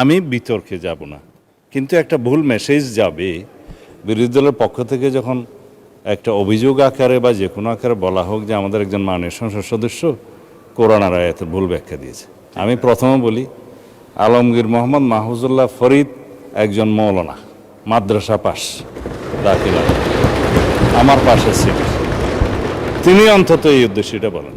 আমি বিতর্কে যাব না, কিন্তু একটা ভুল মেসেজ যাবে বিরোধী দলের পক্ষ থেকে যখন একটা অভিযোগ আকারে বা যে কোনো আকারে বলা হোক যে আমাদের একজন মাননীয় সংসদ সদস্য কোরআন আর আয়াতের ভুল ব্যাখ্যা দিয়েছে। আমি প্রথমে বলি, আলমগীর মোহাম্মদ মাহফুজুল্লাহ ফরিদ একজন মৌলানা, মাদ্রাসা পাস, দাখিল আমার পাশের সিটি, তিনি অন্তত এই উদ্দেশ্যটা বলেন,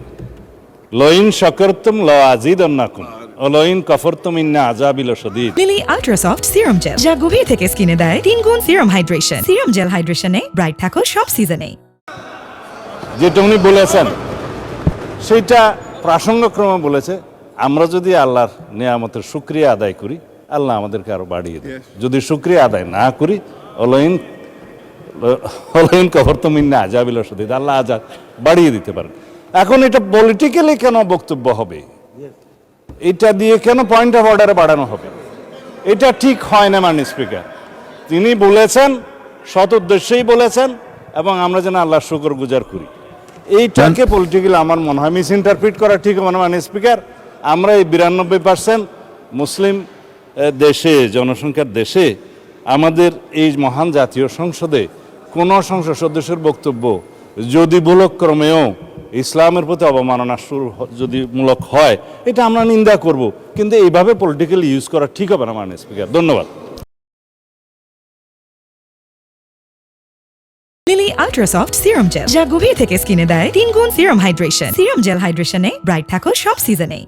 লইন শকরতুম লাযিদান্নাকুম ওয়া লইন কাফারতুম ইন্না আযাবি লাশাদীদ। Lily ultra soft serum gel, যা গভীর থেকে স্কিনে দেয় 3 গুণ সিরাম হাইড্রেশন। সিরাম জেল হাইড্রেশনে ব্রাইট থাকো সব সিজনে। যেটা উনি বলেছেন সেইটা প্রাসঙ্গক্রমে বলেছে। আমরা যদি আল্লাহর নিয়ামতের শুকরিয়া আদায় করি, আল্লাহ আমাদেরকে আরো বাড়িয়ে দেয়। যদি শুকরিয়া আদায় না করি, অলইন কাফারতুম ইন্না আযাবি লাশাদীদ, আল্লাহ আযাব বাড়িয়ে দিতে পারেন। এখন এটা পলিটিক্যালি কেন বক্তব্য হবে, এটা দিয়ে কেন পয়েন্ট অফ অর্ডারে বাড়ানো হবে, এটা ঠিক হয় না। মাননীয় স্পিকার, তিনি বলেছেন, সৎ উদ্দেশ্যেই বলেছেন, এবং আমরা যেন আল্লাহর শুকর গুজার করি। এইটাকে পলিটিক্যালি আমার মনে হয় মিস ইন্টারপ্রিট করা ঠিক হবে না। মাননীয় স্পিকার, আমরা এই 92% মুসলিম দেশে, জনসংখ্যার দেশে, আমাদের এই মহান জাতীয় সংসদে কোনো সংসদ সদস্যের বক্তব্য যদি ভুলক্রমেও ইসলামের প্রতি অবমাননা যদি মূলক হয়, এটা আমরা নিন্দা করব, কিন্তু এইভাবে পলিটিক্যালি ইউজ করা ঠিক হবে না। মাননীয় স্পিকার, ধন্যবাদ। Lily ultra soft serum gel, যা গভীর থেকে স্কিনে দেয় 3 গুণ সিরাম হাইড্রেশন। সিরাম জেল হাইড্রেশনে ব্রাইট থাকো সব সিজনে।